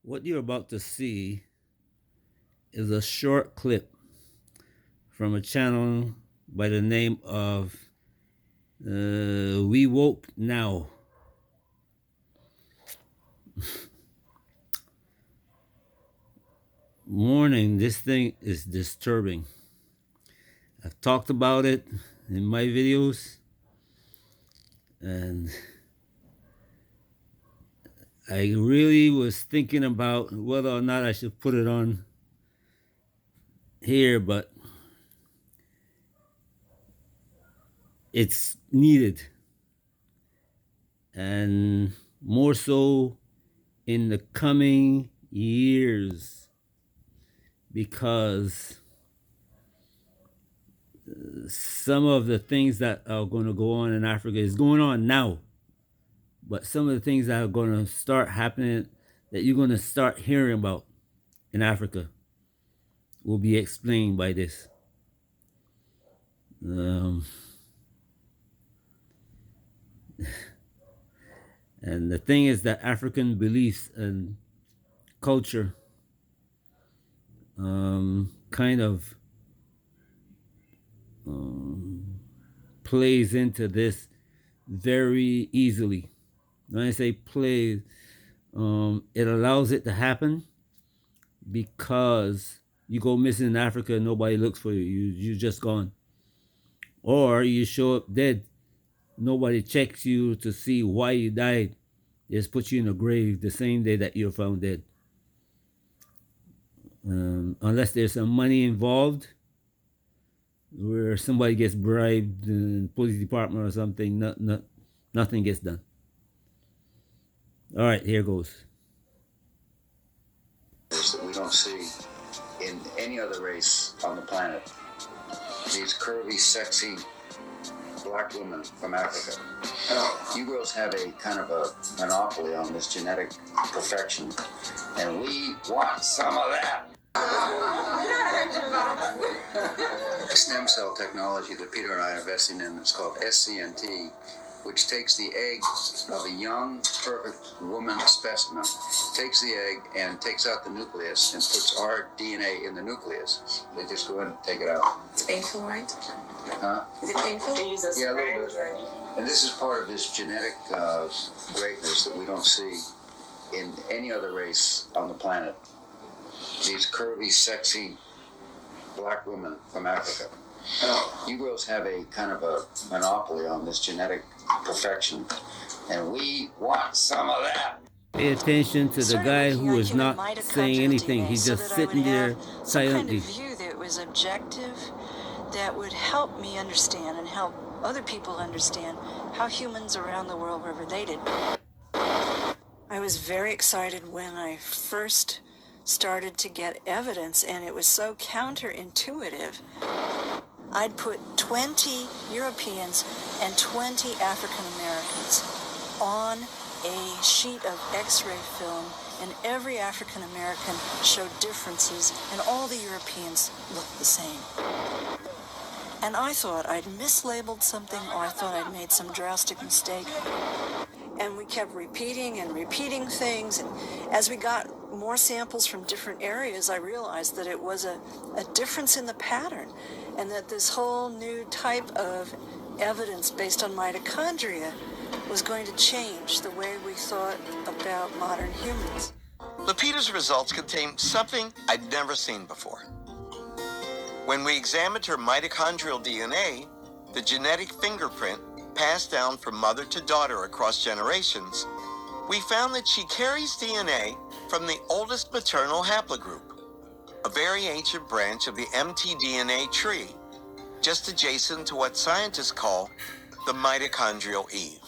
What you're about to see is a short clip from a channel by the name of We Woke Now. Warning, this thing is disturbing. I've talked about it in my videos, and I really was thinking about whether or not I should put it on here, but it's needed, and more so in the coming years, because some of the things that are going to go on in Africa is going on now, but some of the things that are going to start happening that you're going to start hearing about in Africa will be explained by this. And the thing is that African beliefs and culture kind of plays into this very easily. When I say plays, it allows it to happen because you go missing in Africa and nobody looks for you. You're just gone. Or you show up dead. Nobody checks you to see why you died. They just put you in a grave the same day that you're found dead. Unless there's some money involved, where somebody gets bribed in the police department or something, nothing gets done. All right, here goes. That we don't see in any other race on the planet. These curvy, sexy black women from Africa. You girls have a kind of a monopoly on this genetic perfection, and we want some of that. Stem cell technology that Peter and I are investing in, it's called SCNT, which takes the egg of a young, perfect woman specimen, takes the egg and takes out the nucleus and puts our DNA in the nucleus. They just go in and take it out. It's painful, right? Huh? Is it painful? Yeah, a little bit. And this is part of this genetic greatness that we don't see in any other race on the planet. These curvy, sexy black women from Africa. You girls have a kind of a monopoly on this genetic perfection, and we want some of that. Pay attention to the guy who is not saying anything. He's just sitting there silently. Some kind of view that was objective, that would help me understand and help other people understand how humans around the world were related. I was very excited when I first started to get evidence, and it was so counterintuitive. I'd put 20 Europeans and 20 African Americans on a sheet of X-ray film, and every African American showed differences, and all the Europeans looked the same. And I thought I'd mislabeled something, or I thought I'd made some drastic mistake. And we kept repeating and repeating things, and as we got more samples from different areas, I realized that it was a difference in the pattern, and that this whole new type of evidence based on mitochondria was going to change the way we thought about modern humans. Lupita's results contained something I'd never seen before. When we examined her mitochondrial DNA, the genetic fingerprint passed down from mother to daughter across generations, we found that she carries DNA from the oldest maternal haplogroup, a very ancient branch of the mtDNA tree, just adjacent to what scientists call the mitochondrial Eve,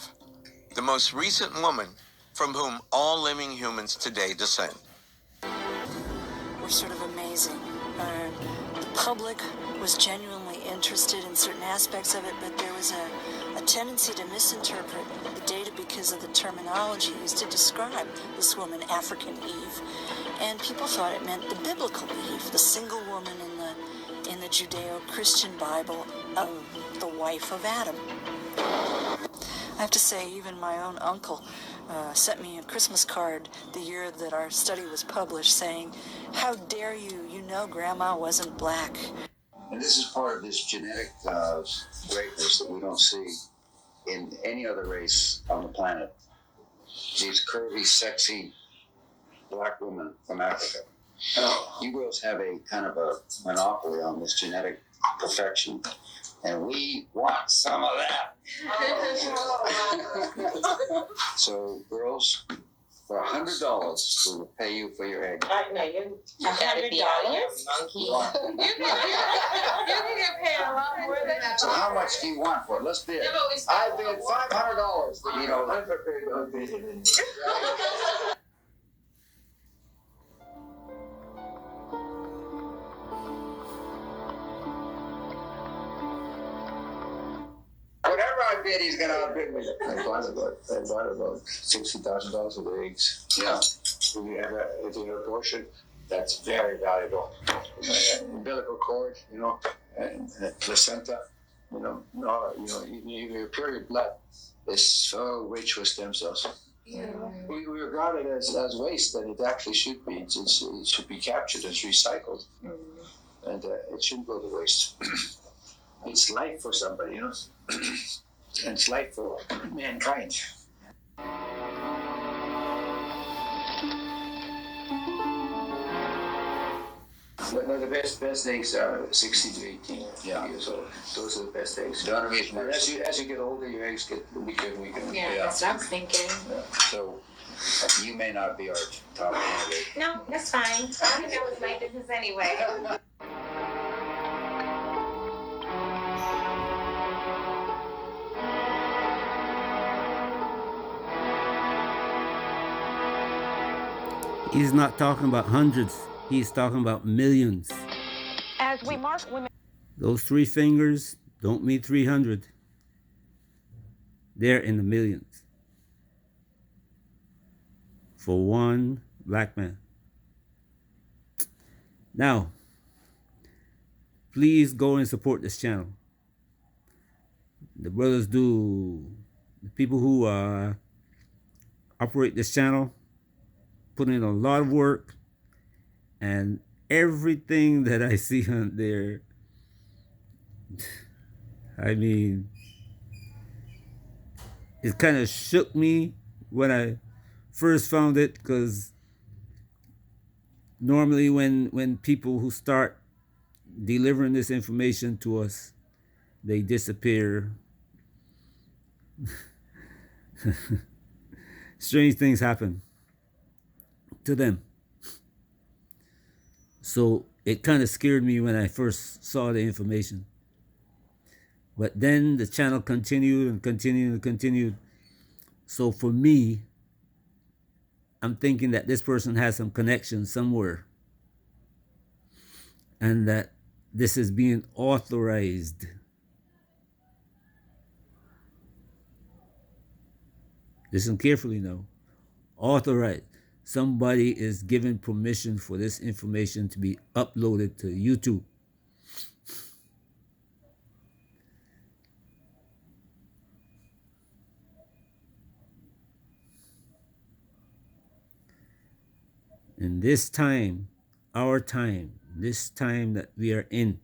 the most recent woman from whom all living humans today descend. Were sort of amazing. The public was genuinely interested in certain aspects of it, but there was a tendency to misinterpret the data because of the terminology used to describe this woman, African Eve. And people thought it meant the biblical Eve, the single woman in the Judeo-Christian Bible, the wife of Adam. I have to say, even my own uncle sent me a Christmas card the year that our study was published saying, "How dare you? You know Grandma wasn't black." And this is part of this genetic greatness that we don't see in any other race on the planet. These curvy, sexy black women from Africa. You girls have a kind of a monopoly on this genetic perfection, and we want some of that. So, girls, for $100, we will pay you for your egg. No, you gotta be out of here, monkey. You can get paid a lot more than that. So, how much do you want for it? Let's bid. I bid $500. You know, I'm prepared to bid it. Whatever I bid, he's gonna outbid me. I bought about $60,000 of eggs. Yeah. If you have an abortion, that's very valuable. Umbilical cord, and placenta, your period blood is so rich with stem cells. Yeah. We regard it as waste, and it actually should be. It should be captured as recycled, and it shouldn't go to waste. It's life for somebody, and it's life for mankind. But no, the best eggs are 16 to 18 years old. Those are the best eggs. The only reason And as you get older, your eggs get weaker and weaker. Yeah, that's what I was thinking. So, you may not be our top candidate. No, that's fine. I think that was my business anyway. He's not talking about hundreds. He's talking about millions. As we mark women. Those 3 fingers don't mean 300. They're in the millions. For one black man. Now, please go and support this channel. The brothers do, the people who operate this channel, put in a lot of work, and everything that I see on there, I mean, it kind of shook me when I first found it, because normally when people who start delivering this information to us, they disappear. Strange things happen to them. So it kind of scared me when I first saw the information. But then the channel continued and continued and continued. So for me, I'm thinking that this person has some connection somewhere, and that this is being authorized. Listen carefully now. Authorized. Somebody is given permission for this information to be uploaded to YouTube. And this time, our time, this time that we are in,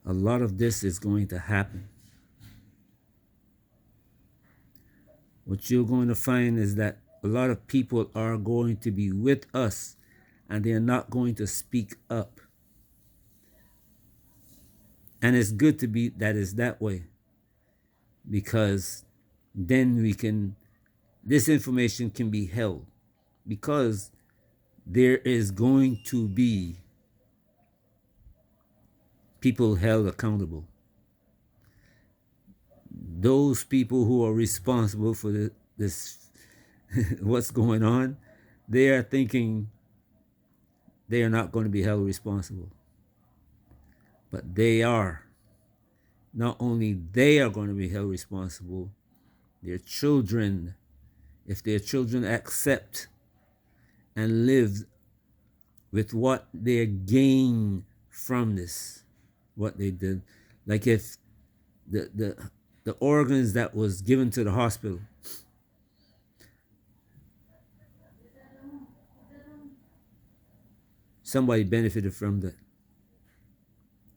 a lot of this is going to happen. What you're going to find is that a lot of people are going to be with us, and they're not going to speak up. And it's good to be that is that way, because then this information can be held, because there is going to be people held accountable. Those people who are responsible for this what's going on, they are thinking they are not going to be held responsible. But they are. Not only they are going to be held responsible, their children, if their children accept and live with what they gain from this, what they did. Like if the the organs that was given to the hospital. Somebody benefited from that.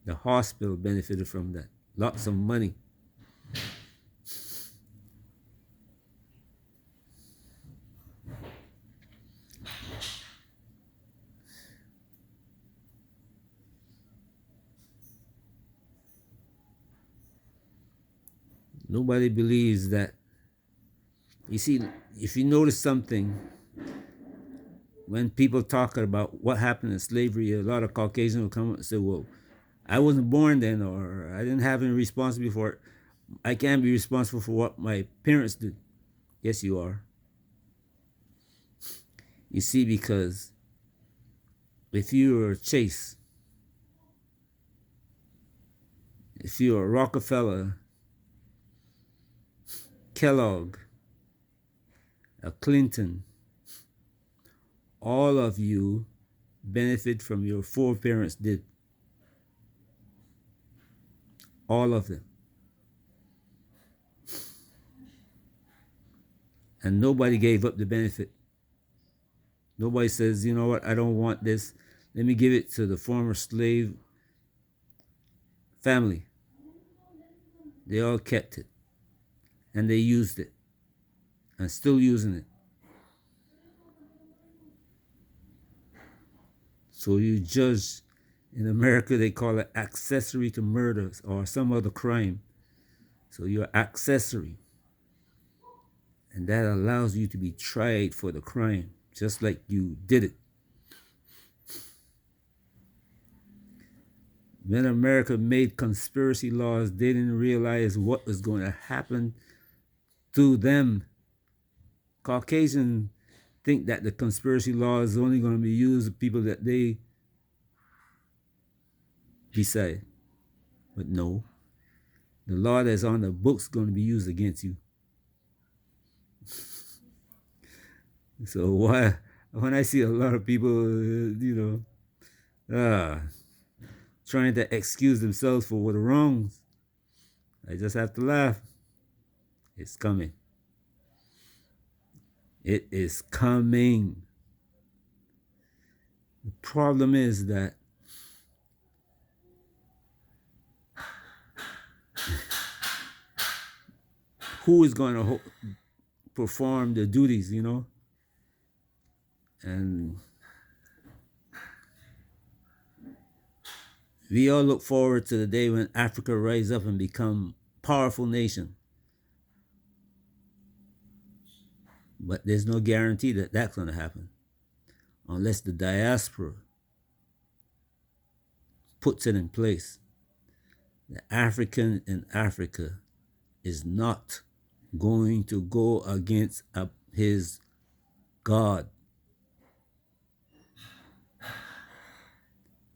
The hospital benefited from that. Lots of money. Nobody believes that. You see, if you notice something, when people talk about what happened in slavery, a lot of Caucasians will come up and say, well, I wasn't born then, or I didn't have any responsibility for it. I can't be responsible for what my parents did. Yes, you are. You see, because if you were Chase, if you were Rockefeller, Kellogg, a Clinton, all of you benefit from your foreparents did. All of them. And nobody gave up the benefit. Nobody says, you know what, I don't want this. Let me give it to the former slave family. They all kept it. And they used it. And still using it. So you judge, in America they call it accessory to murder or some other crime. So you're accessory. And that allows you to be tried for the crime, just like you did it. When America made conspiracy laws, they didn't realize what was going to happen to them. Caucasians think that the conspiracy law is only going to be used with people that they decide. But no, the law that's on the books is going to be used against you. So when I see a lot of people, trying to excuse themselves for the wrongs, I just have to laugh. It's coming. It is coming. The problem is that who is going to perform the duties, And we all look forward to the day when Africa rise up and become a powerful nation. But there's no guarantee that that's going to happen unless the diaspora puts it in place. The African in Africa is not going to go against his God.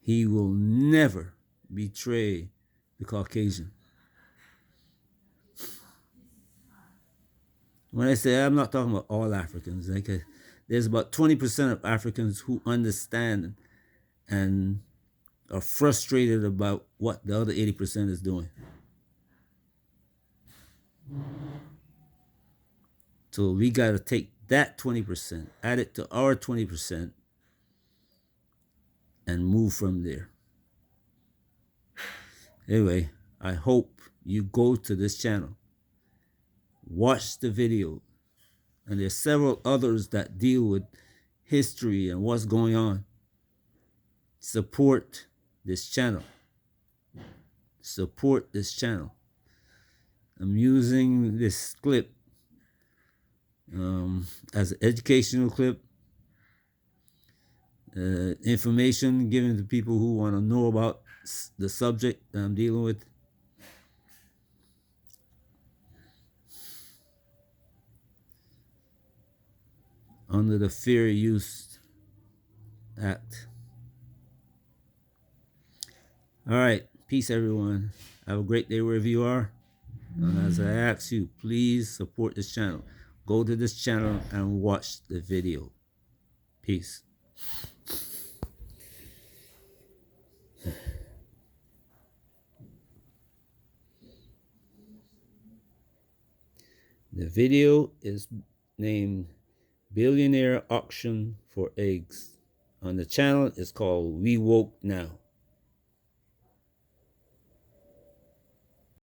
He will never betray the Caucasian. When I say, I'm not talking about all Africans. There's about 20% of Africans who understand and are frustrated about what the other 80% is doing. So we got to take that 20%, add it to our 20%, and move from there. Anyway, I hope you go to this channel, watch the video, and there's several others that deal with history and what's going on. Support this channel. Support this channel. I'm using this clip as an educational clip, information given to people who want to know about the subject that I'm dealing with. Under the Fair Use Act. All right, peace everyone. Have a great day wherever you are. And as I ask you, please support this channel. Go to this channel and watch the video. Peace. The video is named Billionaire Auction for Eggs. On the channel, it's called We Woke Now.